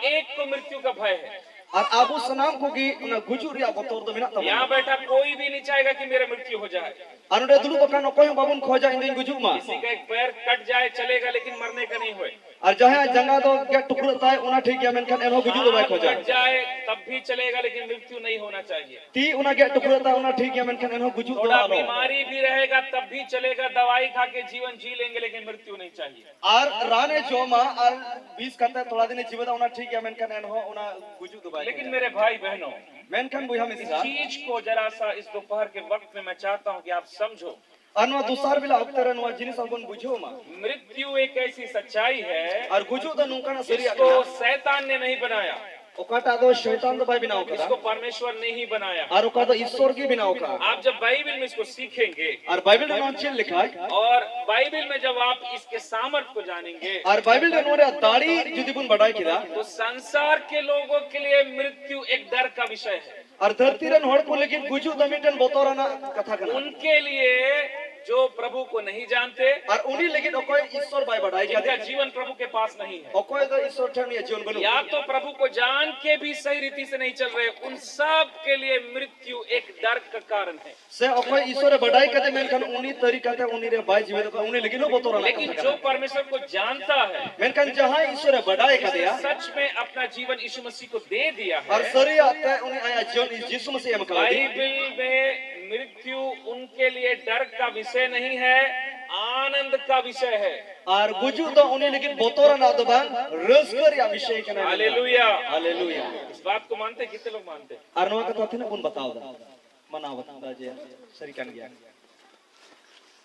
एक को मृत्यु का भय है। और आबू सनाम को की गुजुर या बतौर दो मिनट यहाँ बैठा कोई भी नहीं चाहेगा कि मेरा मृत्यु हो जाए। अनुडे दुलु बकान कोई बाबुन खोजा इन गुजु मा किसी का एक पैर कट जाए चलेगा, लेकिन मरने का नहीं होए। और जहां जंगा दो के टुकड़ा है उना ठीक है मेनखान एनो गुजु दो बाय खोजा कट जाए तब भी चलेगा, लेकिन मृत्यु नहीं होना चाहिए। ती उना के टुकड़ा है उना ठीक है मेनखान एनो गुजु दो थोड़ा बीमारी भी रहेगा तब भी चलेगा, दवाई खा के जीवन जी लेंगे, लेकिन मृत्यु नहीं चाहिए। और राने जोमा और 20 करता थोड़ा दिन जीवन उना ठीक है मेनखान एनो उना गुजु दो बाय। लेकिन मेरे भाई बहनों, मेनखान बुया में इस चीज को जरा सा इस दोपहर के वक्त में मैं चाहता हूँ कि आप समझो। अनवा दूसर बिला अक्तर नवा जिनिस अपन बुझो मा मृत्यु एक ऐसी सच्चाई है और गुजु तो नुका ना सरिया इसको शैतान ने नहीं बनाया, ओकाटा दो शैतान तो बाय बिनाओ करा इसको परमेश्वर ने ही बनाया। और ओका तो ईश्वर की बिनाओ का। आप जब बाइबल में इसको सीखेंगे और बाइबल में चीज लिखा है और बाइबल में जब आप इसके सामर्थ्य को जानेंगे और बाइबल में नोरे दाढ़ी जुदी बुन बढ़ाई किदा तो संसार के लोगों के लिए मृत्यु एक डर का विषय है। और धरती रन होड़ को लेकिन गुजु दमिटन बोतोराना कथा करना उनके लिए जो प्रभु को नहीं जानते और उन्हीं लेकिन ओकोय ईश्वर बाय बढ़ाई जिनका जीवन प्रभु के पास नहीं है, ओकोय तो ईश्वर ठनिया जीवन बनु या तो प्रभु को जान के भी सही रीति से नहीं चल रहे, उन सब के लिए मृत्यु एक डर का कारण है। से ओकोय ईश्वर बढ़ाई कदे मेनखान उन्हीं तरीका ते उन्हीं रे बाय जीवन का उन्हीं लेकिन बोतोराना लेकिन जो परमेश्वर को जानता है मेनखान जहां ईश्वर बढ़ाई कदे सच में अपना जीवन यीशु मसीह को दे दिया है। और सरिया ते उन्हीं आया जीवन यीशु मसीह में कहा बाइबल में मृत्यु उनके लिए डर का विषय नहीं है, आनंद का विषय है। और गुजु तो उन्हीं लेकिन बोतोराना तो बान रसकर या विषय के ना हालेलुया हालेलुया। इस बात को मानते कितने लोग मानते हैं? और नवा कथा थी ना कौन बताओ दा मना बता जे सरी कन गया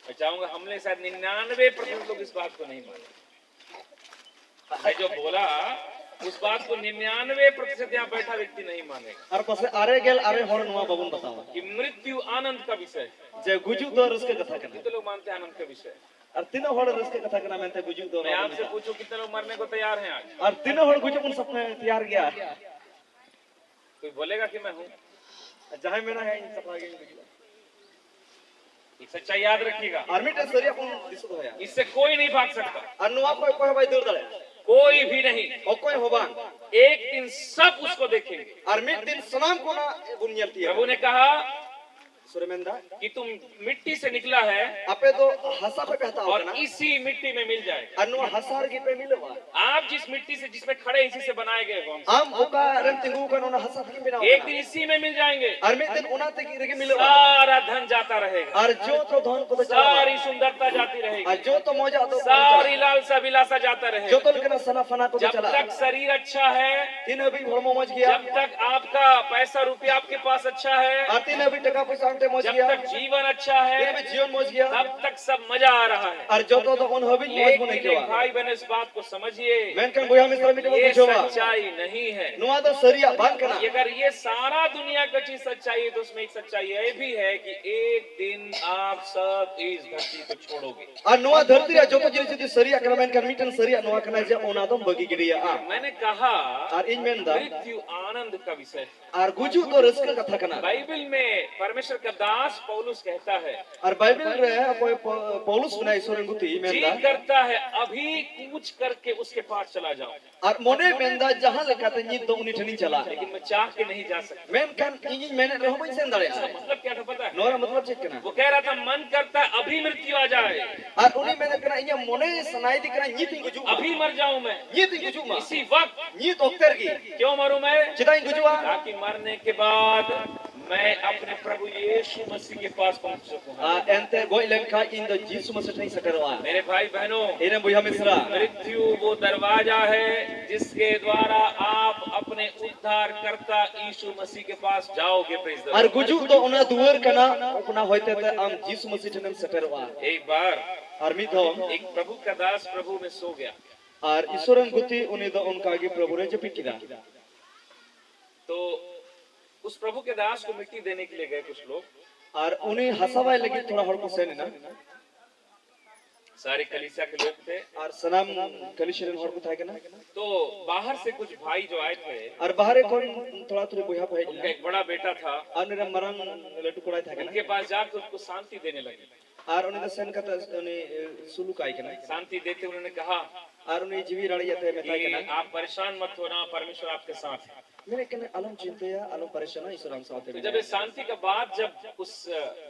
मैं चाहूंगा हमने शायद 99% लोग इस बात को नहीं माने। मैं जो बोला उस बात को 99% यहाँ बैठा व्यक्ति नहीं मानेगा। और पसे आरे गेल आरे होड़ नवा बाबुन बताओ कि मृत्यु आनंद का विषय है। जे गुजु तो रस के कथा करना कितने लोग मानते हैं आनंद का विषय? और तीनों होड़ रस के कथा करना मेनते गुजु तो मैं आपसे पूछूं कितने लोग मरने को तैयार हैं आज? और तीनों होड़ गुजु उन सपने तैयार गया कोई बोलेगा कि मैं हूँ? जहां मेरा है इन सपना के एक सच्चाई याद रखिएगा, आर्मी टे सरिया कौन दिसत होया इससे कोई नहीं भाग सकता, और नवा कोई भाई दूर दले कोई भी नहीं। ओ कोई होबान एक दिन सब उसको देखेंगे। और मिट दिन सलाम को ना बुनियती है। प्रभु ने कहा सुरमेंदा कि तुम मिट्टी से निकला है अपे तो हंसा पे कहता और होगा ना इसी मिट्टी में मिल जाए। अनु हसार की पे मिलवा आप जिस मिट्टी से जिसमें खड़े इसी से बनाए गए हो। आम ओका रन तिंगु का नोना हसा की बिना एक दिन इसी में मिल जाएंगे। और मिट दिन उना ते की रगे मिलवा सारा धन जाता रहेगा, और जो तो धन को तो सारी सुंदरता जाती रहेगी, और जो तो मौजा तो सारी लालसा विलासा जाता जो रहेगा। तो लेकिन सना फना को तो जब चला तक शरीर अच्छा है, तीन अभी भरमो मौज गया जब तक आपका पैसा रुपया आपके पास अच्छा है, और तीन अभी टका पैसा अंटे मौज जब गया तक जीवन अच्छा है, तीन अभी जीवन मौज गया तब तक सब मजा आ रहा है। और जो तो उन हबी मौज बने लेकिन के भाई बहन इस बात को समझिए, मेनकन बुया में मिटे ये पूछोवा सच्चाई नहीं है। नुआ तो सरिया बात करना अगर ये सारा दुनिया का चीज सच्चाई है तो उसमें एक सच्चाई ये भी है कि एक दिन आप सब इस धरती को छोड़ोगे। और नुआ धरती रे जो तो जिनि सरिया करना मेनकन मिटन सरिया नुआ करना जे ओनादम बगी गिरिया आ मैंने कहा और इन मेन दा मृत्यु आनंद का विषय है। और गुजु तो रस्क कथा करना बाइबल में परमेश्वर का दास पौलुस कहता है, और बाइबल रे कोई पौलुस बना ईश्वर गुती मेन जी दा करता है अभी कूच करके उसके पास चला जाऊं, और मोने मेन दा जहां लिखा था नी तो उनी ठनी चला लेकिन मैं चाह के नहीं जा सकता। मेनकन इन मैंने रहो में सेन दाड़े मतलब क्या था पता है? नोरा मतलब चेक करना वो कह रहा था मन करता है अभी मृत्यु आ जाए, और उनी मैंने करना इन मोने सनाई दी करना नी ती गुजु अभी मर जाऊं मैं नी ती गुजु मा इसी वक्त। नी तो उतर की क्यों मरूं मैं? चिदाई गुजुआ ताकि मरने के बाद मैं अपने प्रभु यीशु मसीह के पास पहुंच सकूं। एंते गोई लंका इन द जीसु मसीह नहीं सटरवा मेरे भाई बहनों, इने बुया मिश्रा मृत्यु वो दरवाजा है जिसके द्वारा आप अपने उद्धार करता यीशु मसीह के पास जाओगे। प्रेज़ द और लॉर्ड। गुजु तो उना दुवर कना अपना होते ते हम जीसु मसीह ने सटरवा एक बार और मिथो एक प्रभु का दास प्रभु में सो गया, और ईश्वरन गुती उनी तो उनका आगे प्रभु रे जपिकिरा तो उस प्रभु के दास को मिट्टी देने के लिए गए कुछ लोग, और उन्हें हंसावाए लगी थोड़ा हड़ को सेन ना सारे कलीसिया के लोग थे और सलाम कलिशरन हड़ को था के ना तो बाहर से कुछ भाई जो आए थे, और बाहरे कौन थोड़ा थोड़ी बुया पे उनका एक बड़ा बेटा था, और मेरा मरंग लटू कोड़ा था के उनके ना पास जाकर उसको शांति देने लगे। और उन्हें सेन का उन्हें सुलूक आई के ना शांति देते उन्होंने कहा और उन्हें जीवी रड़ी जाते मेता कि कना आप परेशान मत होना, परमेश्वर आपके साथ है। मेरे कने अलम चिंते या अलम परेशान ईश्वर हम साथ तो जब ये शांति का बात, जब उस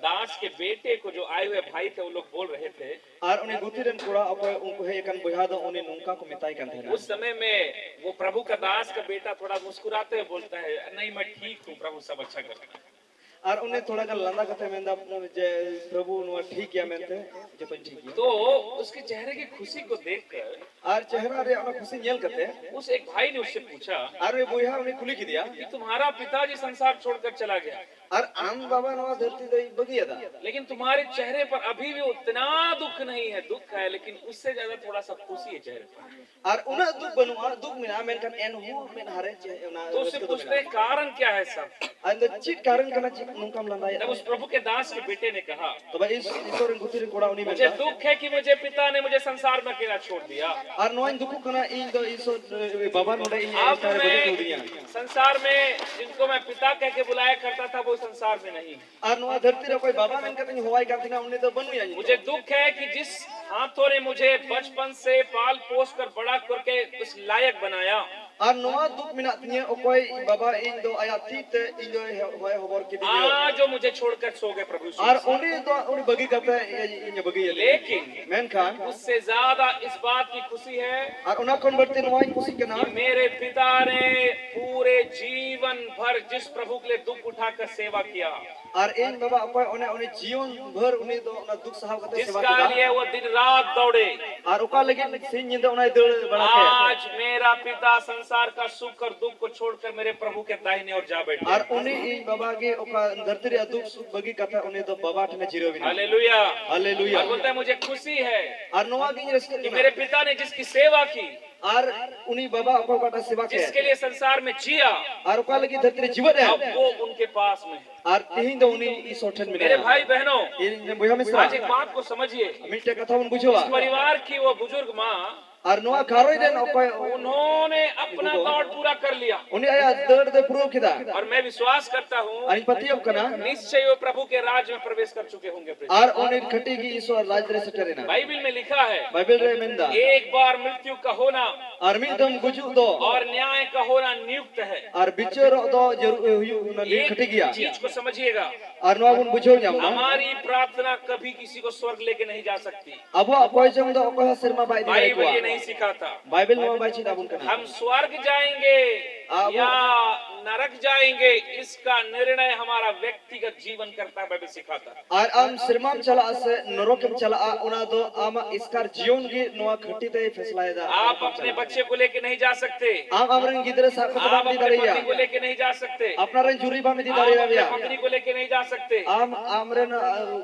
दास के बेटे को जो आए हुए भाई थे वो लोग बोल रहे थे, और उन्हें गुतिरन कोड़ा अकोय उनको है एकन बुझा दो उन्हें नुंका को मिताई कन थे उस समय में वो प्रभु का दास का बेटा थोड़ा मुस्कुराते हुए बोलता है, नहीं मैं ठीक हूँ, प्रभु सब अच्छा करता है। और उन्हें थोड़ा का लंदा कथे मेंदा जे प्रभु नुआ ठीक किया मेंते जो तो ठीक किया तो उसके चेहरे की खुशी को देखकर और चेहरा रे अपना खुशी नेल कते उस एक भाई ने उससे पूछा और वे बुझा उन्हें खुली की दिया कि तुम्हारा पिताजी संसार छोड़कर चला गया, और आम बाबा नुआ धरती दई बगिया था लेकिन तुम्हारे चेहरे पर अभी भी उतना दुख नहीं है। दुख है लेकिन उससे ज्यादा थोड़ा सा खुशी है चेहरे पर। और उन्हें दुख बनवा दुख मिला मेनकन एन हो मेन हारे तो उससे पूछते हैं कारण क्या है सब। अंदर चिट कारण कना चिट नुंकाम लंदा तब उस प्रभु के दास के बेटे ने कहा, तो भाई इस ईश्वर गुतिरन कोड़ा उन्हीं मुझे में दुख है कि मुझे पिता ने मुझे संसार में अकेला छोड़ दिया। और नोइन दुख कना इन दो ईश्वर बाबा नोडे इन अब सारे बजे को मैं दिया संसार में जिनको मैं पिता कह के बुलाया करता था वो संसार में नहीं। और नुआ धरती रे कोई बाबा मेन कतनी होवाई करती ना उन्हें तो बनु या मुझे दुख है कि जिस हाथों ने मुझे बचपन से पाल पोस कर बड़ा करके उस लायक बनाया, और नुआ दुख मिना तिया ओ कोई बाबा इन दो आयातीत इन दो होय होबर के दियो आज जो मुझे छोड़कर सो गए प्रभु यीशु। और उन्हें तो उन्हें बगी करता इन बगी लेकिन मेन खान उससे ज्यादा इस बात की खुशी है और उन्हें कौन बढ़ते नुआ खुशी के नाम कि मेरे पिता ने पूरे जीवन भर जिस प्रभु के लिए दुख उठाकर सेवा किया, और इन बाबा कोई उन्हें जीवन भर उन्हें तो उन्हें दुख सहन करते सेवा जिसका किया लिए वो दिन रात दौड़े, और ओका लेकिन सिन जिंदा उन्हें दौड़ बड़ा के आज मेरा पिता संसार का सुख और दुख को छोड़कर मेरे प्रभु के दाहिने ओर जा बैठे। और उन्हें इन बाबा के ओका धरती रे दुख सुख बगी कथा उन्हें तो बाबा ठने जीरो भी हालेलुया हालेलुया और बोलता है मुझे खुशी है और नुआ की रस्के कि मेरे पिता ने जिसकी सेवा की, और उन्हीं बाबा ओका काटा सेवा के जिसके लिए संसार में जिया, और ओका लगी धरती रे जीवन है अब वो उनके पास में है। और यही तो उन्हीं इस होठन में मेरे भाई बहनों, इन बुझा मिश्रा आज एक बात को समझिए, मिटे कथा उन बुझवा इस परिवार की वो बुजुर्ग माँ, और नुआ खारोई देन ओका उन्होंने अपना दौड़ पूरा कर लिया उन्हें आया दर्द दे प्रूव किदा और मैं विश्वास करता हूँ और पति अब कना निश्चय वो प्रभु के राज में प्रवेश कर चुके होंगे। और उन्हें खटी की ईश्वर राज रे सटरे ना बाइबल में लिखा है, बाइबल रे मेंदा एक बार मृत्यु का होना और मिदम गुजु दो और न्याय का होना नियुक्त है। और बिचरो दो जरूर हुयु न खटी गया एक चीज को समझिएगा, और नुआ उन बुझो जाम हमारी प्रार्थना कभी किसी को स्वर्ग लेके नहीं जा सकती। अब कोई जम दो ओका सिरमा बाई दे बाइबल ये नहीं सिखाता। बाइबल में बाई चिता उन कना हम स्वर्ग जाएंगे या नरक जाएंगे इसका निर्णय हमारा व्यक्तिगत जीवन करता है, बाइबल सिखाता है। और हम सिरमाम चला से नरकम चला उना दो आम इसकार जीवन की नुआ खटी ते फैसला है आप अपने बच्चे को लेके नहीं जा सकते, आम अमरन गिदरे साखत आप बाम दी अपने दरिया पति को लेके नहीं जा सकते, अपना रन जुरी बाम दी आप दरिया अपने बिया पत्नी को लेके नहीं जा सकते। आम आमरन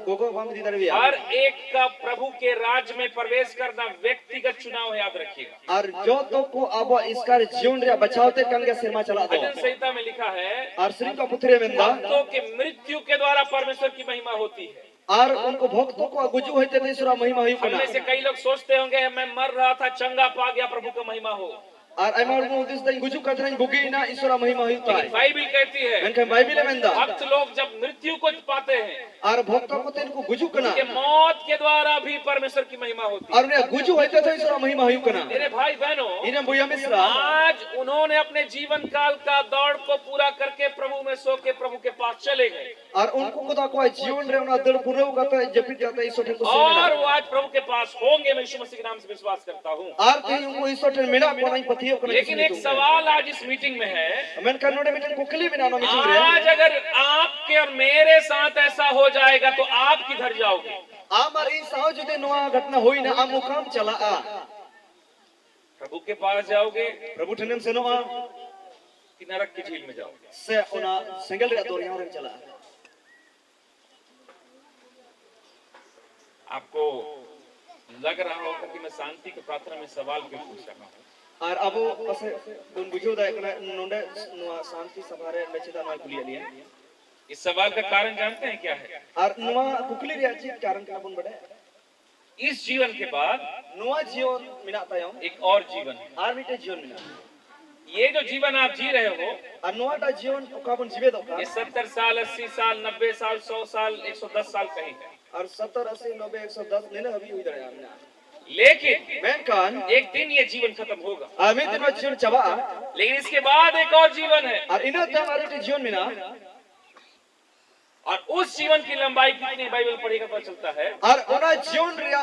गोगो बाम दी दरिया हर एक का प्रभु के राज में प्रवेश करना व्यक्तिगत चुनाव है, याद रखिएगा। और जो तो को अब इसकार जीवन रे बचावते कंगे सिरमा चला दो भजन संहिता में लिखा है, और श्री का पुत्रे मेंदा भक्तों के मृत्यु के द्वारा परमेश्वर की महिमा होती है। और उनको भक्तों को गुजु होते थे ईश्वर महिमा हुई हम में से कई लोग सोचते होंगे मैं मर रहा था, चंगा पा गया, प्रभु का महिमा हो। और अमर को दिस दिन गुजु कतरे बुगी ना ईश्वर महिमा हुई ता बाइबल कहती है इनके बाइबल में दा भक्त लोग जब मृत्यु को पाते हैं, और भक्तों को तेन को गुजु कना उनके मौत के द्वारा भी परमेश्वर की महिमा होती है। और उन्हें गुजु होते थे ईश्वर महिमा हुई कना मेरे भाई बहनों, इन्हें बुया मिश्रा आज उन्होंने अपने जीवन काल का दौड़ को पूरा करके प्रभु में सो के प्रभु के पास चले गए और उनको को कोई जीवन रे उना दर पुरे करता जपित करता ईश्वर को और वो आज प्रभु के पास होंगे। मैं यीशु मसीह के नाम से विश्वास करता हूँ। और ते उनको ईश्वर मेरा कोई पतियो को लेकिन एक सवाल आज इस मीटिंग में है, मैं कन्नोड़े मीटिंग को कली बिना मीटिंग रे आज अगर आपके और मेरे साथ ऐसा हो जाएगा तो आप किधर जाओगे? आमर ई साव जुदे नोआ घटना होई ना आ मुकाम चला आ प्रभु के पास जाओगे प्रभु ठनम से नोआ कि नरक की झील में जाओगे? से उना सिंगल रे दोरिया रे चला। आपको लग रहा होगा कि मैं शांति की प्रार्थना में सवाल क्यों पूछ रहा हूँ। और अब असे उन बुझो दा एकना नोंडे नोआ शांति सभारे मेचदा नोआ कुलिया लिया। इस सवाल का कारण जानते हैं क्या है? और नोआ कुकली रे अछि कारण का बन बड़े इस जीवन के बाद नोआ जीवन मिनाता यो एक और जीवन है। आर मिटे जीवन मिना ये जो जीवन आप जी रहे हो, और नोआ दा जीवन का बन जीवे दो का ये 70 साल 80 साल 90 साल 100 साल 110 साल कहीं है। और 70 80 90 110 ने हबी हुई दरे हमना लेकिन Menkan एक दिन ये जीवन खत्म होगा, mid din jiwan chaba लेकिन इसके बाद एक और जीवन है, ar ina tam arati jiwan mina और उस जीवन की लंबाई कितनी बाइबल पढ़ेगा पता चलता है। ar ona jiwan ria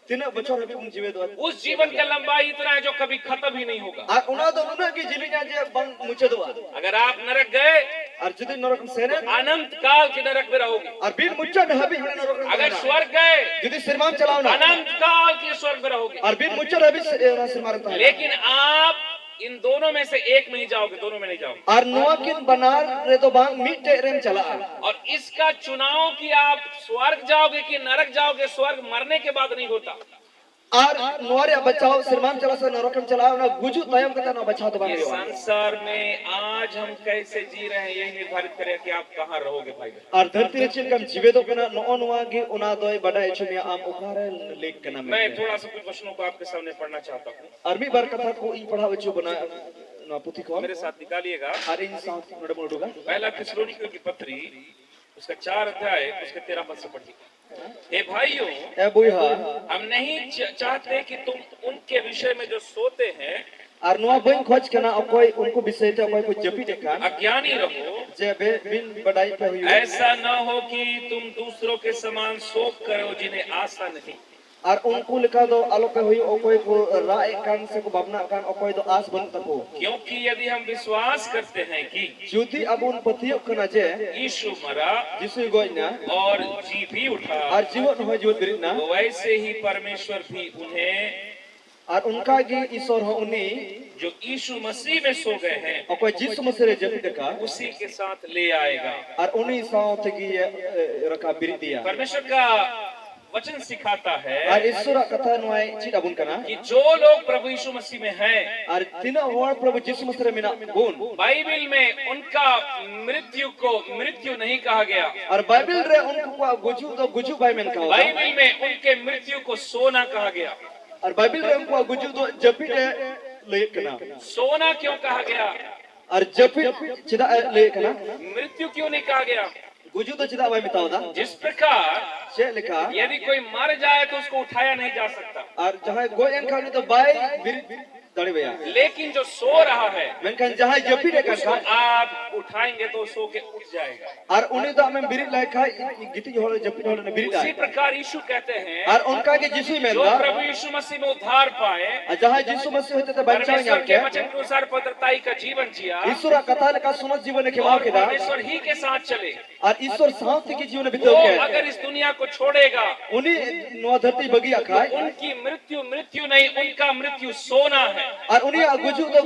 tina bachor habi un jiwe do उस जीवन का लंबाई इतना है जो कभी खत्म ही नहीं होगा। ar ona do una ki jilinya je bang muchado अगर आप नरक गए ar judi norak sene अनंत काल के नरक में रहोगे, ar bin muchad habi hane norak अगर स्वर्ग गए judi sirmam chalauna अनंत काल के स्वर्ग में रहोगे। ar bin muchad habi ona sirmam ta लेकिन आप इन दोनों में से एक में ही जाओगे, दोनों में नहीं जाओगे। ar noakin banar re do bang mitte rem chala और इसका चुनाव कि आप स्वर्ग जाओगे कि नरक जाओगे, स्वर्ग मरने के बाद नहीं होता। ar noare bachao sirmam chala se norakam chala na guju tayam kata na bachao do bang ये संसार में आज हम कैसे जी रहे हैं यही निर्धारित करें कि आप कहाँ रहोगे भाई। ar dharti re chil kam jiwe do kana no noa gi ona doy badai chumia am ukare lek kana मैं थोड़ा सा कुछ वचनों को आपके सामने पढ़ना चाहता हूँ, ar mi bar katha ko in padha bachu bana na puthi ko मेरे साथ निकालिएगा। ar in sa node moduga पहला थिस्सलुनीकियों की पत्री उसका 4 अध्याय उसके 13 पद से पढ़िए। हे भाइयों, e buiha हम नहीं चाहते कि तुम उनके विषय में जो सोते हैं ar noa bain khoj kana okoi unko bisay te okoi ko japi de kan अज्ञानी रहो, je be bin badai pe huyu ऐसा न हो कि तुम दूसरों के समान शोक करो जिन्हें आशा नहीं। ar unko lika do alope huyu okoi ko rae kan se ko bhabna kan okoi do as ban tako क्योंकि यदि हम विश्वास करते हैं कि judi abun pathiyo kana je यीशु मरा jisu goina और जी भी उठा, ar jiwon ho jiwon biritna तो वैसे ही परमेश्वर भी उन्हें ar unka gi isor ho uni जो यीशु मसीह में सो गए हैं okoi jisu masire japi de ka उसी के साथ ले आएगा। ar uni saw tegi raka biritia परमेश्वर का वचन सिखाता है ar isura katha noai chid abun kana कि जो लोग प्रभु यीशु मसीह में हैं, ar tina hor prabhu jisu masire mina gun Bible में उनका मृत्यु को मृत्यु नहीं कहा गया, ar bible re unko ko guju do guju bai men ka Bible में उनके मृत्यु को सोना कहा गया। ar bible re unko guju do japi de le kana सोना क्यों कहा गया, ar japi chida le kana मृत्यु क्यों नहीं कहा गया? guju do chida bai mitao da जिस प्रकार che lekha यदि कोई मर जाए तो उसको उठाया नहीं जा सकता, ar jahai goi en khani to bai birit dali baya लेकिन जो सो रहा है menkan jahai japi de उसको kan आप उठाएंगे तो सो के उठ जाएगा। ar uni to amen birit lai khai giti hol japi hol na birit उसी ai प्रकार यीशु कहते हैं ar unka ke jisu men जो da प्रभु यीशु मसीह में उद्धार पाए, जहाँ यीशु मसीह होते थे बच्चा परमेश्वर यहाँ के के वचन के अनुसार पवित्रताई का जीवन जिया ईश्वर कथा का समझ जीवन के और वाव के दा परमेश्वर ही के साथ चले, और ईश्वर साथ की जीवन वो बिताओ के अगर इस दुनिया को छोड़ेगा उन्हीं नो धरती बगी अखाय उनकी मृत्यु मृत्यु नहीं, उनका मृत्यु सोना है। और उन्हीं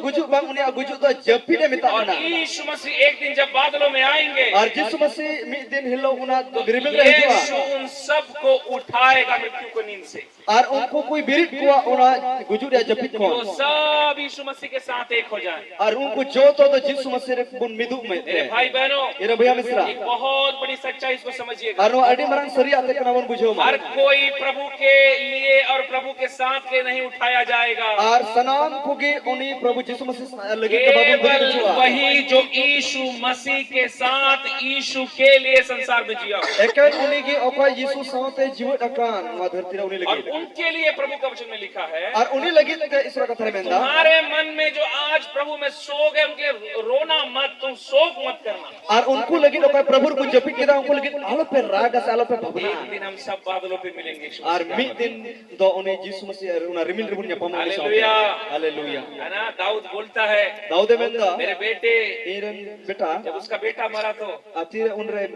गुजु बंग उन्हीं गुजु तो जपी ने मिता और ना यीशु मसीह एक दिन जब बादलों में आएंगे और यीशु मसीह मी दिन हिलो उना तो बिरबिल यीशु रहे उन सबको उठाएगा मृत्यु को नींद से। और उनको कोई बिरिट को उना गुजु या जपी को वो सब यीशु मसीह के साथ एक हो जाए। और उनको जो तो यीशु मसीह रे बुन मिदु में मेरे भाई बहनों, ये भैया मिश्रा एक बहुत बड़ी सच्चाई इसको समझिएगा। और अडी मरन सरिया ते कनावन बुझो हर कोई प्रभु के लिए और प्रभु के साथ के नहीं उठाया जाएगा। और सनाम कुगी उन्हीं प्रभु यीशु मसीह लगे के बाबू केवल बुझो वही जो यीशु मसीह के साथ यीशु के लिए संसार में जिया हो। एकन उन्हीं की ओका यीशु साथे जीवन अकान वा धरती रे उन्हीं और लगी उनके लिए प्रभु का वचन में लिखा है, और उन्हीं लगी के ईश्वर कथा में दा तुम्हारे मन में जो आज प्रभु में सो गए उनके लिए रोना मत, तुम शोक मत करना। और उनको लगी ओका प्रभु को जपी के दा उनको लगी आलो पे राग से आलो पे भवना एक दिन हम सब बादलों पे मिलेंगे यीशु और मसीह मी के दिन दो उन्हें यीशु मसीह उना रिमिल रिबुन या पमो हालेलुया। हालेलुया है ना, दाऊद बोलता है दाऊद में दा मेरे बेटे, एरन बेटा जब उसका बेटा मरा तो अतीर उनरे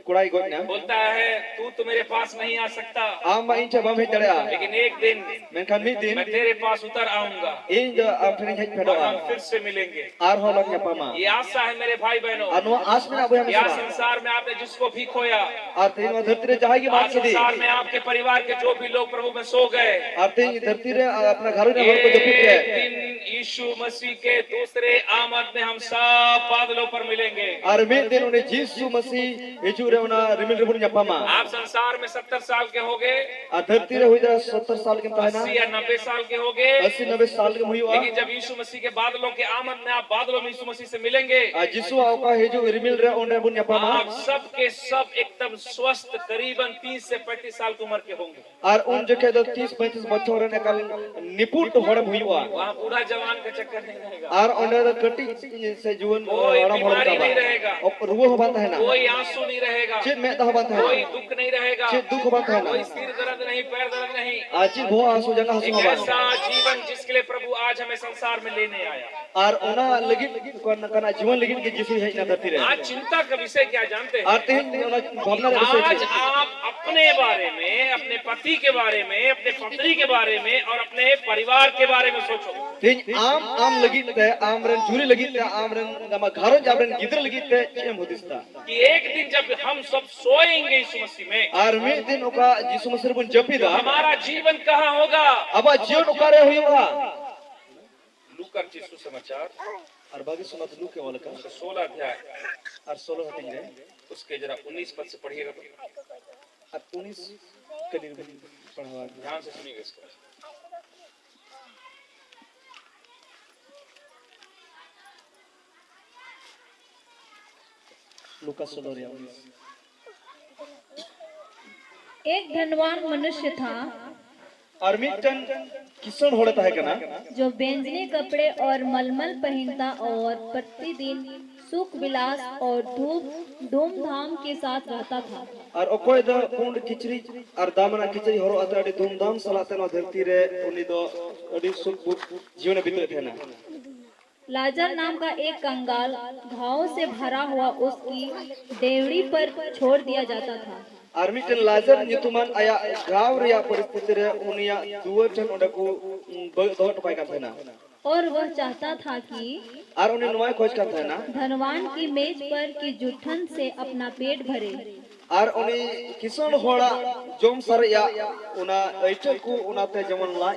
कुड़ाई गोना बोलता है तू तो मेरे पास नहीं आ सकता, आम इंच बम हे जड़या लेकिन एक दिन मैं खान मी दिन मैं तेरे पास उतर आऊंगा इन जो अपने हे फेडो और हम फिर से मिलेंगे। आर हो लग या पमा ये आशा है मेरे भाई बहनों। अनु आस में अब हम या संसार में आपने जिसको भी खोया, और तीन धरती रे जाएगी आज बात दी संसार में आपके परिवार के जो भी लोग प्रभु में सो गए, और तीन धरती रे अपना घर रे घर को जपी एक के दिन यीशु मसीह के दूसरे आमद में हम सब बादलों पर मिलेंगे। Ar mid din uni Jisu Masih hiju re una rimil ribun nyapama. आप संसार में 70 साल के होगे, A dharti re huida 70 साल के 80 या 90 साल के होगे, 80-90 साल के हुई लेकिन जब यीशु मसीह के बादलों के आमद में आप बादलों में यीशु मसीह से मिलेंगे, A Jisu auka hiju rimil re onre bun nyapama. आप सब के सब एकदम स्वस्थ करीबन 30 से 35 साल की उम्र के होंगे। Ar un jekhe do 30-35 bachor re ekal niput horam huiwa. वहाँ बूढ़ा जवान का चक्कर नहीं रहेगा, Ar onde do kati se juan कोई horam बीमारी horam नहीं ka रहेगा, ba. Ruwa ho banta hai na. कोई आंसू नहीं रहेगा, Chid me da ho banta hai कोई na. दुख नहीं रहेगा, Chid dukh ho banta hai कोई na. सिर दर्द नहीं, पैर दर्द नहीं। Aji bho asu janga hasu एक ho ऐसा ba. जीवन जिसके लिए प्रभु आज हमें संसार में लेने आया। Ar ona legit kana jiwan legit ke Jisu hai na dharti re. आज चिंता का विषय क्या जानते हैं? Ar tehin ona bhavna re आज se. आप अपने बारे में, अपने पति के बारे में, अपने पत्नी के बारे में और अपने परिवार के बारे में सोचो Tehin am legit te amren juri legit te amren nama gharo jamren gidra legit te chem hodista. कि एक दिन जब हम सब सोएंगे यीशु मसीह में, Ar me din oka Jisu Masih bun japida. हमारा जीवन कहाँ होगा? Aba jiwan okare huiwa. लूका यीशु समाचार Ar bagi sunat lu ke wala ka. 16 अध्याय Ar 16 hating re. उसके जरा 19 पद से पढ़िएगा तो Ar 19 ke nirbun padhawa. ध्यान से सुनिएगा इसको। Lukas 16 re 19. एक धनवान मनुष्य था Ar mittan kisan hodata hai kana. जो बेंजने कपड़े और मलमल पहनता और प्रतिदिन सुख विलास और धूमधाम के साथ रहता था। Ar okoy da pund kichri ar damana kichri horo ata adi dhumdham salate no dharti re uni do adi sukh jiwan bitre thena. लाजर नाम का एक कंगाल घावों से भरा हुआ उसकी डेवड़ी पर छोड़ दिया जाता था। Ar mittan Lazar nyutuman aya gaw reya paristhiti re unia duar chan onde ko dohot pai kan thena. और वह चाहता था कि Ar uni nuai khoj kan thena. धनवान की मेज पर की जुठन से अपना पेट भरे। Ar uni kisan hola jom sarya una aicha ko una te jamon la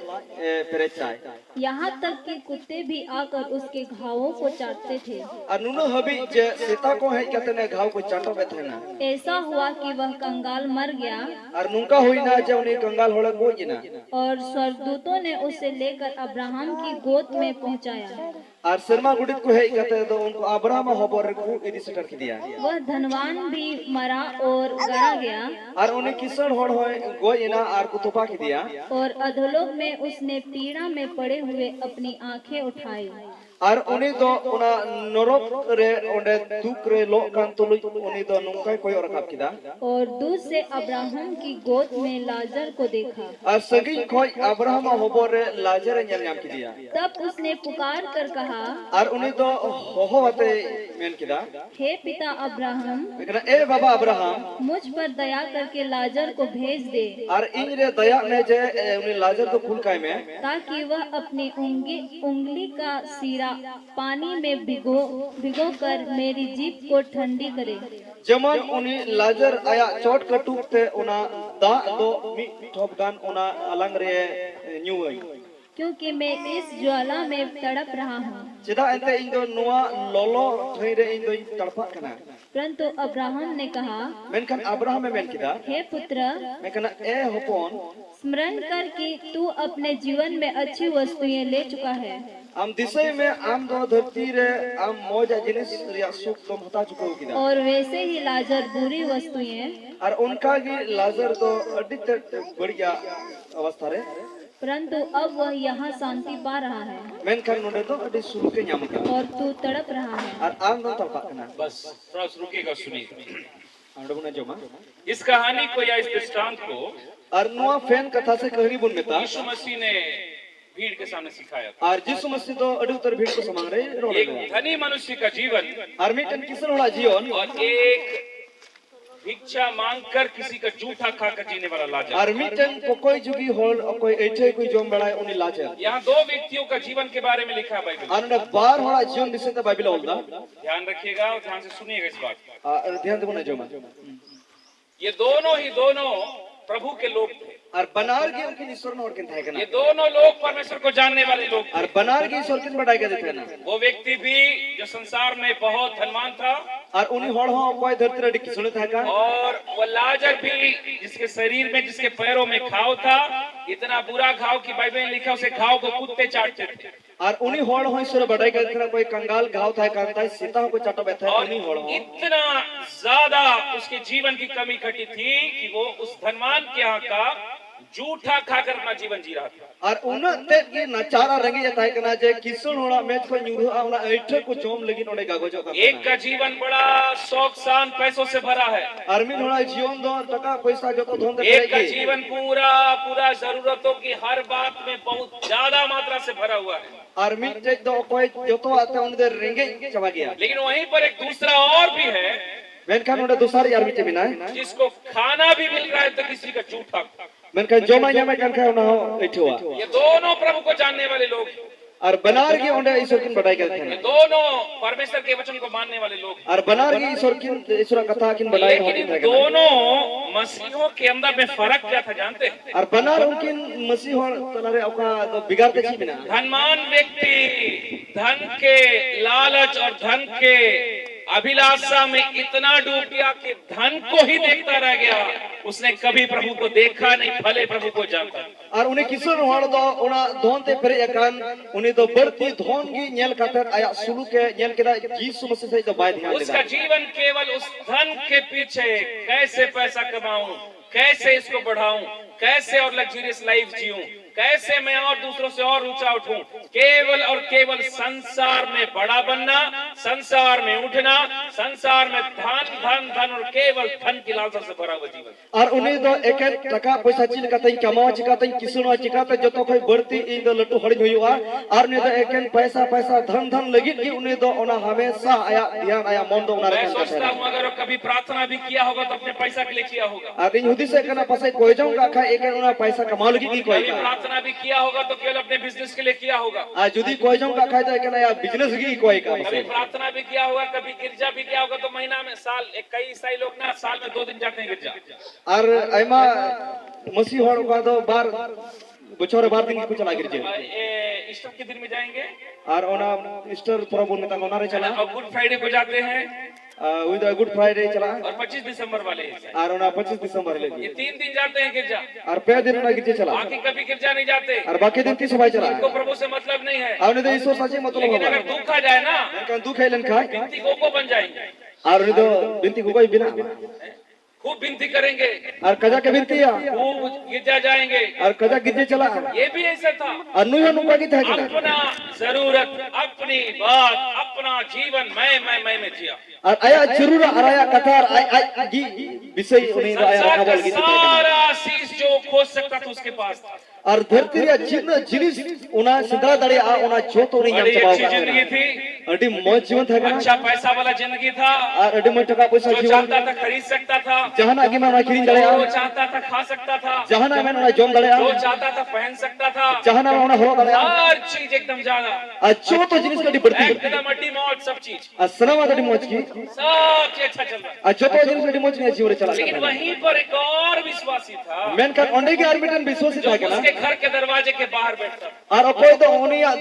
perechai. यहाँ तक कि कुत्ते भी आकर उसके घावों को चाटते थे। Ar nuno habi je sita ko hai katene gaw ko chato be thena. ऐसा हुआ कि वह कंगाल मर गया Ar nunka hoina je uni kangal hola gojina. और स्वर्गदूतों ने उसे लेकर अब्राहम की गोद में पहुंचाया। Ar serma gudit ko hai kate do unko Abraham hobor ko idi setar ki diya. वह धनवान भी मरा और गड़ा गया Ar uni kisan hor hoy gojina ar ko topa ki diya. और अधोलोक में उसने पीड़ा में पड़े हुए अपनी आंखें उठाई। Ar uni do una norok re onde duk re lo kan tului uni do nungkai koi orakap kida. और दूर से अब्राहम की गोद में लाजर को देखा। Ar sagi koi Abraham hobor re Lazar nyal nyam ki diya. तब उसने पुकार कर कहा, Ar uni do hoho ate men kida. हे पिता Abraham, Ekna e baba Abraham मुझ पर दया करके लाजर को भेज दे ar in re daya me je uni Lazar do khul kai me. ताकि वह अपनी उंगली का सीरा पानी में भिगो कर मेरी जीभ को ठंडी करे। Jaman uni Lazar aya chot katuk te una da do mi thop gan una alang re nyuai. क्योंकि मैं इस ज्वाला में तड़प रहा हूँ। Cheda ente in do nuwa lolo thai re in do tarpa kana. परंतु अब्राहम ने कहा, Menkan Abraham me men kida. हे पुत्र, Menkana e hopon स्मरण कर कि तू अपने जीवन में अच्छी वस्तुएं ले चुका है am disai me am do dharti re am moja jinis reya sukh dom hata chuko kida. और वैसे ही लाजर बुरी वस्तुएं, Ar unka gi Lazar do adi बढ़िया अवस्था रे. परंतु अब वह यहाँ शांति पा रहा है Menkan nonde do adi suluke nyam ka. और तू तड़प रहा है। Ar am do tarpa kana. बस थोड़ा सा रुकिएगा, सुनिए Ando buna joma. इस कहानी को या इस दृष्टांत को Ar nuwa fan katha se kahani bun meta. यीशु मसीह ने भीड़ के सामने सिखाया था। Ar Jisu Masih do adi utar bhid ko samang re rode एक le. धनी मनुष्य का जीवन Ar mitan kisan hola jion. और एक भिक्षा मांगकर किसी का जूठा खाकर जीने वाला लाजर। Ar mitan kokoi jugi hol koi eche koi jom belai uni Lazar. यहाँ दो व्यक्तियों का जीवन के बारे में लिखा है बाइबल में। Ar bar hola jion diseta Bible holda. ध्यान रखिएगा और ध्यान से सुनिएगा इस बात को। Dhyan de buna joma. ये दोनों प्रभु के लोग थे। और बनार की उनकी ईश्वर ने और किन था ये दोनों लोग परमेश्वर को जानने वाले लोग थे। और बनार की ईश्वर किन बढ़ाई के थे ना वो व्यक्ति भी जो संसार में बहुत धनवान था, और उन्हीं होड़ हो कोई धरती रे की सुने था का और वो लाजर भी जिसके शरीर में, जिसके पैरों में घाव था, इतना बुरा घाव कि बाइबल में लिखा उसे घाव को कुत्ते चाटते थे। और उन्हीं होड़ हो ईश्वर बढ़ाई के थे कोई कंगाल घाव था कांता सीता को चाटा बैठा और उन्हीं होड़ हो इतना ज्यादा उसके जीवन की कमी घटी थी कि वो उस धनवान के यहाँ का जूठा खाकर अपना जीवन जी रहा था। और उन्हें की नचारा रंगी जाता है कना जे किसुन होड़ा मैच को न्यूरो आवना ऐठे को जोम लेकिन ओडे गागोजो का एक का जीवन बड़ा शौक शान पैसों से भरा है, आर्मी होड़ा जीवन दो टका पैसा जो तो धोन दे एक का जीवन पूरा पूरा जरूरतों की हर बात में बहुत ज्यादा मात्रा से भरा हुआ है। आर्मी जे दो कोई जो तो आते उनके रेंगे चबा गया। लेकिन वहीं पर एक दूसरा और भी है मेनखान उन्हें दूसरा आर्मी टेमिना है जिसको खाना भी मिल रहा है तो किसी का जूठा। मेनखान जो मायने में कन खाओ ना हो इठुआ ये दोनों प्रभु को जानने वाले लोग हैं। और बनार की उन्हें ईश्वर किन बढ़ाई के थे ये दोनों परमेश्वर के वचन को मानने वाले लोग हैं। और बनार की ईश्वर कथा किन बढ़ाई लेकिन होती इन था दोनों मसीहों के अंदर में फर्क क्या था जानते हैं? और बनार उनकी मसीह हो तलारे औका तो बिगाड़ते छी बिना धनवान व्यक्ति धन के लालच और धन के अभिलाषा में इतना डूब गया कि धन को ही देखता रह गया, उसने कभी प्रभु को देखा नहीं, भले प्रभु को जानता। और उन्हें किसुन होड़ दो उना धोन ते फिर एकान उन्हें तो बढ़ती धोन की नेल कातर आया सुलू के नेल केदा यीशु मसीह से तो बाय ध्यान उसका जीवन केवल उस धन के पीछे, कैसे पैसा कमाऊं, कैसे इसको बढ़ाऊं, कैसे और लग्जरियस लाइफ जीऊं, कैसे मैं और दूसरों से और ऊंचा उठूं, केवल और केवल संसार में बड़ा बनना, संसार में उठना, संसार में धन धन धन और केवल धन की लालसा से भरा हुआ जीवन। और उन्हें तो एक टका पैसा चिल का तई कमावा चिका तई किसुन चिका तई जो तो कोई बढ़ती इन तो लट्टू हड़ी हुआ और उन्हें तो एक पैसा पैसा धन धन लगी कि उन्हें तो उना हमेशा आया ध्यान आया मन तो उना मैं सोचता हूं अगर कभी प्रार्थना भी किया होगा तो अपने पैसा के लिए किया होगा। अभी यहूदी से कहना पसे कोई जाऊंगा खा एक उना पैसा कमा लगी की कोई का प्रार्थना भी किया होगा तो केवल अपने बिजनेस के लिए किया होगा। आज यदि कोई जाऊंगा खा तो कहना या बिजनेस की कोई का कभी प्रार्थना भी किया होगा, कभी गिरजा भी किया होगा, तो महीना में साल कई ईसाई लोग ना साल में 2 दिन जाते हैं गिरजा। और एमा मसीह होड़ का तो बार बछोरे बार दिन कुछ चला गिरजे ईस्टर के दिन में जाएंगे और ओना ईस्टर प्रभु ने तक ओना रे चला और गुड फ्राइडे को जाते हैं विद गुड फ्राइडे चला और 25 दिसंबर वाले और ओना 25 दिसंबर ये लगी 3 दिन जाते हैं गिरजा और पे दिन ना गिरजे चला बाकी कभी गिरजा नहीं जाते और बाकी दिन की सभाई चला इनको प्रभु से मतलब नहीं है। आवने तो ईश्वर साची मतलब लेकिन अगर दुख आ जाए ना kan दुख है लन खा बिनती को बन जाएंगे और उन्हें तो बिनती को कोई बिना खूब बिनती करेंगे और कजा के बिनती या खूब गिरजा जाएंगे। और कजा गिरजे चला ये भी ऐसा था, और नुया नुका की था कि अपना जरूरत, अपनी बात, अपना जीवन मैं में जिया। और आया जरूर आया कथार आई जी विषय उन्हें आया संसार का खबर की सारा चीज जो खोज सकता था उसके पास था। और धरती रे जिन जिनिस उना सिंदरा दड़े आ उना जो तो नहीं बड़ी चबाव अच्छी जिंदगी थी, अडी मौज जीवन था का अच्छा पैसा वाला जिंदगी था, और अडी मौज टका पैसा जो जीवन चाहता था खरीद सकता था, जहां आगे में खरीद दड़े जो आ चाहता था खा सकता था, जहां में उना जोम दड़े आ जो चाहता था पहन सकता था, जहां में उना हो दड़े आ हर चीज एकदम ज्यादा अच्छो तो जिनिस कडी बढ़ती एकदम अड्डी मौज सब चीज असनावा दड़ी मौज की सब चीज अच्छा चल रहा है। अच्छो तो जिनिस कडी मौज ने जीवन चला लेकिन वहीं पर एक और विश्वासी था मेन का ओंडे के आर्मिटन विश्वासी था जो ना उसके घर के दरवाजे के बाहर बैठता था। और कोई तो उनिया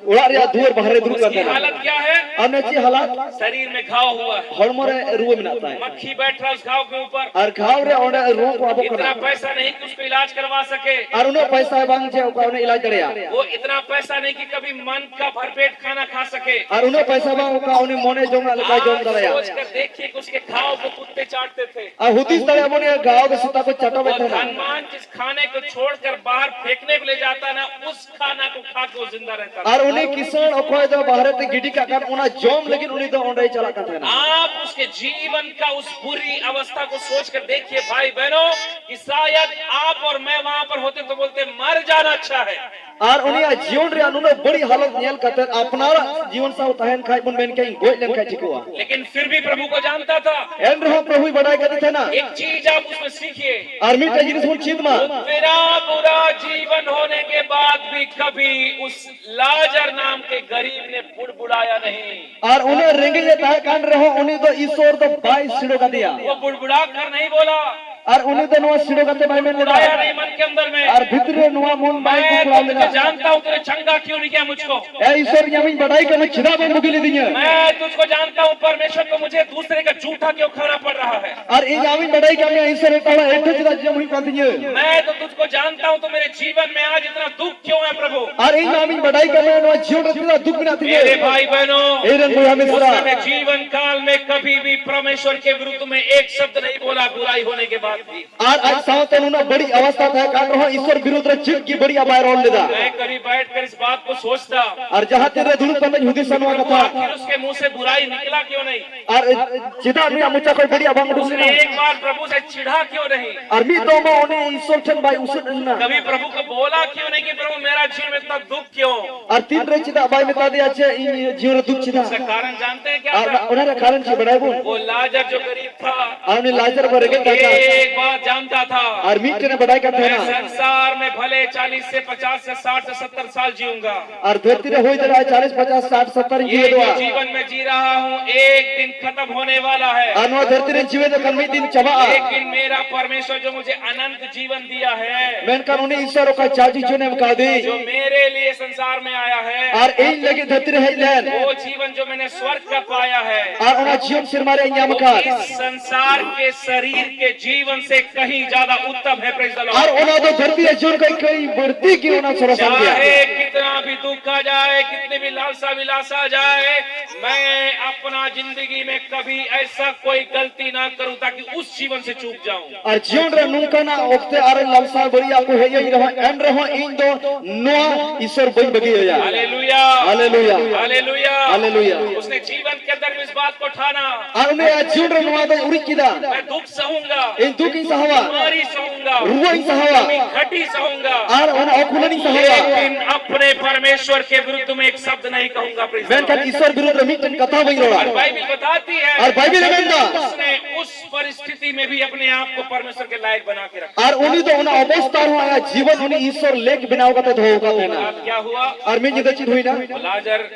उड़ा रिया दूर बाहर दूर उसकी करता हालत क्या है? हमने ची हालत शरीर में घाव हुआ है, हड़मोरे रुए मिलाता है मक्खी बैठ रहा उस घाव के ऊपर, और घाव रे ओंडे रो को अब इतना करा पैसा नहीं कि उसको इलाज करवा सके, और उन्हें पैसा बांग जे ओका उन्हें इलाज दड़िया वो इतना पैसा नहीं कि कभी मन का भरपेट खाना खा सके। और उन्हें पैसा बांग ओका उन्हें मोने जोंगा लगा जोंग दड़िया सोच कर देखिए कि उसके घाव को कुत्ते चाटते थे। और हुदिस दड़िया मोने गांव के सीता को चटा वो बैठा था धनवान जिस खाने को छोड़कर बाहर फेंकने को ले जाता ना, उस खाना को खा के वो जिंदा रहता था। और उन्हें किसान ओको तो बाहर ते गिडी का कर उन्हें जोम लेकिन उन्हें तो ओंडे चला करता है आप उसके जीवन का उस बुरी अवस्था को सोचकर देखिए भाई बहनों कि शायद आप और मैं वहां पर होते तो बोलते मर जाना अच्छा है। और उन्हें जीवन रे उन्हें बड़ी हालत नेल करते अपना जीवन सा उताहन खाई बन बेन के गोई लेन खाई ठीक हुआ, लेकिन फिर भी प्रभु को जानता था। एंड रहो प्रभु ही बढ़ाई करते थे ना। एक चीज आप उसमें सीखिए, आर्मी का जिनिस मुन चीज मा तेरा बुरा जीवन होने के बाद भी कभी उस लाजर नाम के गरीब ने बुड़बुड़ाया नहीं। और उन्हें रेंगे ये ताहे कांड रहो उन्हें तो ईश्वर तो 22 सिड़ो का दिया। वो बुड़बुड़ा कर नहीं बोला, और उन्हें तो नवा सिड़ो करते भाई मैंने बुराया नहीं मन के अंदर में। और भीतरे नवा मन भाई को मैं खुला तो तुझे जानता हूँ, तूने चंगा क्यों नहीं किया मुझको। ए ईश्वर यमी बढ़ाई के मैं छिदा में मुगिले दिया। मैं तुझको जानता हूँ, परमेश्वर को मुझे दूसरे का झूठा क्यों खाना पड़ रहा है। और ये यमी बढ़ाई के मैं ईश्वर ताला एठो छिदा जमुई पाती है। मैं तो तुझको जानता हूँ, तो मेरे जीवन में आज इतना दुख क्यों है प्रभु। और ये यमी बढ़ाई के मैं नवा जीवन रखता दुख में आती है। मेरे भाई बहनों, ए रंग हमें उसने जीवन काल में कभी भी परमेश्वर के विरुद्ध में एक शब्द नहीं बोला, बुराई होने के बाद भी। और आज साथ उन्होंने बड़ी अवस्था था कारण हो ईश्वर विरुद्ध चिप की बड़ी अबाय रोल लेदा। मैं करीब बैठकर इस बात को सोचता, और जहाँ तेरे धुल पर में हुदी सनवा का था, आखिर उसके मुंह से बुराई निकला क्यों नहीं। और जिदा में मुझे कोई बड़ी अबांग उसने एक बार प्रभु से चिढ़ा क्यों नहीं। और मी तो मैं उन्हें ईश्वर ठन भाई उसे ना कभी प्रभु को बोला क्यों नहीं कि प्रभु मेरा जीवन में इतना दुख क्यों। और तीन रे चिदा अबाय में तादे अच्छे जीवन दुख चिदा। इसका कारण जानते हैं क्या और था। उन्हें कारण से बढ़ाए वो लाजर जो गरीब था, और ने लाजर पर गए एक बात जानता था, और मीट ने बढ़ाई का था मैं ना संसार में भले 40 से 50 से 60 से 70 साल जीऊंगा। और धरती रे होई जरा 40 50 60 70 ये जीवे जो दो जीवन में जी रहा हूँ एक दिन खत्म होने वाला है। अनो धरती रे जीवे तो कल दिन चबा। लेकिन मेरा परमेश्वर जो मुझे अनंत जीवन दिया है, मैंने कहा उन्हें ईश्वर का चाची जो ने बता दी जो मेरे लिए संसार में आया है, और एक लगे धरती रे है लेन वो जीवन जो मैंने स्वर्ग का पाया है, और उन्हें जीवन सिर मारे इंजाम का इस संसार के शरीर के जीवन से कहीं ज्यादा उत्तम है। Praise the Lord. और उन्हें तो धरती रे जीवन का कई बढ़ती की उन्हें छोड़ा समझ गया। चाहे कितना भी दुख आ जाए, कितने भी लालसा विलासा आ जाए, मैं अपना जिंदगी में कभी ऐसा कोई गलती ना करूं ताकि उस जीवन से चूक जाऊं। और जीवन रे नुका ना ओक्ते आरे लालसा बढ़िया को है यही रहो एंड रहो इन दो नो ईश्वर बई बगी हो जा। Hallelujah, hallelujah, hallelujah, hallelujah. उसने जीवन के अंदर में इस बात को ठाना, और उन्हें जीवन रे नुआ तो उड़ी किदा मैं दुख सहूंगा, इन दुख ही सहवा बीमारी सहूंगा, रुआ ही सहवा घटी सहूंगा, और उन्हें अकुलनी सहवा। लेकिन अपने परमेश्वर के विरुद्ध में एक शब्द नहीं कहूंगा। प्रेज़ द मैं लॉर्ड। कहा ईश्वर विरुद्ध मीटन कथा वही रोड़ा और बाइबल बताती है, और बाइबल में ना उसने उस परिस्थिति में भी अपने आप को परमेश्वर के लायक बना के रखा। और उन्हीं तो उन्हें अवस्था हो आया जीवन उन्हें ईश्वर लेख बिनाव का तो होगा ना। अब क्या हुआ, और मैं जिधर चीज हुई ना लाजर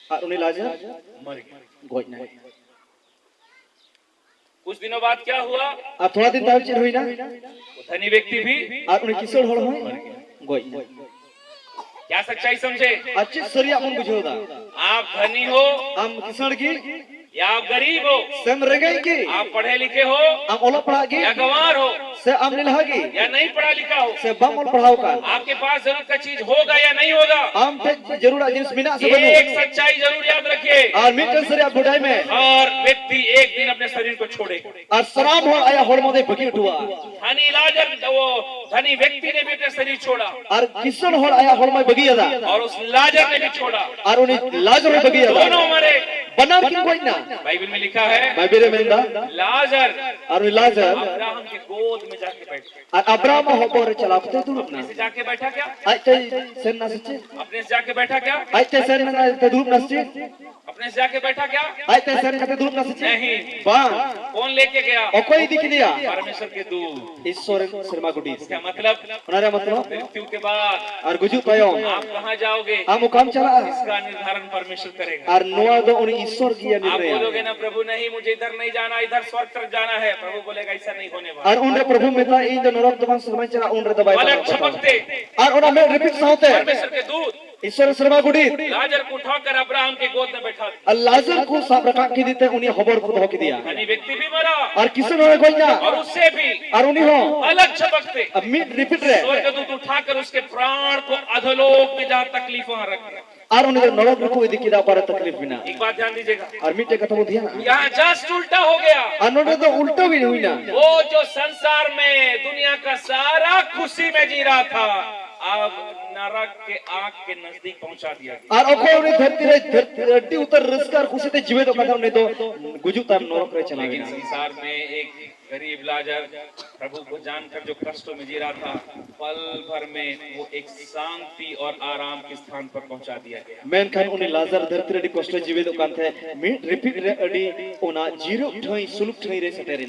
और उन्हें लाजा मर गया। गोई ना कुछ दिनों बाद क्या हुआ, और थोड़ा दिन तक चीज हुई ना वो धनी व्यक्ति भी और उन्हें किशोर होड़ हुई गोई क्या सच्चाई समझे। अच्छी सरिया अपन बुझो दा आप धनी हो हम किशोर की या आप गरीब हो, सम रगई की आप पढ़े लिखे हो हम ओला पढ़ा की या गंवार हो, से हम निलहा की या नहीं पढ़ा लिखा हो, से बम ओल पढ़ाओ का आपके पास जरूरत का चीज होगा या नहीं होगा, हम पे जरूर जिस बिना से एक बनो। सच्चाई जरूर याद रखिए। और मीटन सरिया बुढ़ाई में और व्यक्ति एक दिन अपने शरीर को छोड़े। और शराब हो आया होड़ मोदे बगी उठुआ धनी लाजर, वो धनी व्यक्ति ने भी अपना शरीर छोड़ा और किशोर होड़ आया होड़ में बगी अदा और उस लाजर ने भी छोड़ा, और उन्हें लाजर में बगी अदा दोनों मरे। बना की कोई ना बाइबल में लिखा है, बाइबल में ना लाजर और लाजर अब्राहम के गोद में जाके बैठ गया। और अब्राहम हो पर चलाते तू अपने से जाके बैठा क्या, आते सेन ना सच्चे अपने से जाके बैठा क्या, आते सेन ना ते धूप नसचे अपने से जाके बैठा क्या, आते सेन का धूप नसचे नहीं। बा कौन लेके गया, और कोई दिख दिया परमेश्वर के दूत। ईश्वर शर्मा गुडी क्या मतलब, उनारे मतलब मृत्यु के बाद और गुजु पयो आप कहाँ जाओगे, हम काम चला इसका निर्धारण परमेश्वर करेगा। और नोआ दो उन ईश्वर की आप निर्णय बोलोगे ना प्रभु नहीं मुझे इधर नहीं जाना, इधर स्वर्ग तरफ जाना है, प्रभु बोलेगा ऐसा नहीं होने वाला। और उनरे प्रभु में था इन जो नरक दमन समय चला उनरे दबाई पलक झपकते और उन्हें में रिपीट साउते परमेश्वर के दूत ईश्वर शर्मा गुडी लाजर को उठाकर अब्राहम के गोद में बैठा दिया। लाजर को सांप रखा के देते उन्हें खबर को धोके दिया धनी व्यक्ति भी मरा और किशन होए कोई ना और उससे भी और उन्हीं हो अलग झपकते अब मीट रिपीट रहे स्वर्गदूत उठाकर उसके प्राण को अधोलोक में जहाँ तकलीफ वहाँ रख दिया। और उन्हें नरक को दिखी दा पर तकलीफ बिना एक बात ध्यान दीजिएगा, और मीटे कथा वो दिया ना यहाँ जस्ट उल्टा हो गया। उन्होंने तो उल्टा भी नहीं हुई ना वो जो संसार में दुनिया का सारा खुशी में जी रहा था, अब नरक के आग के नजदीक पहुंचा दिया गया। और ओको उन्हें धरती रे धरती उतर रसकर खुशी ते जीवे तो कथा उन्हें तो गुजु तार नरक रे चला लेकिन गया। संसार में एक गरीब लाजर प्रभु को जानकर जो कष्टों में जी रहा था, पल भर में वो एक शांति और आराम के स्थान पर पहुंचा दिया गया। मेन खान उन्हें लाजर धरती रे कष्ट जीवे तो कांथे मीट रिपीट रे अडी ओना जीरो ठई सुलुक ठई रे सटेरिना।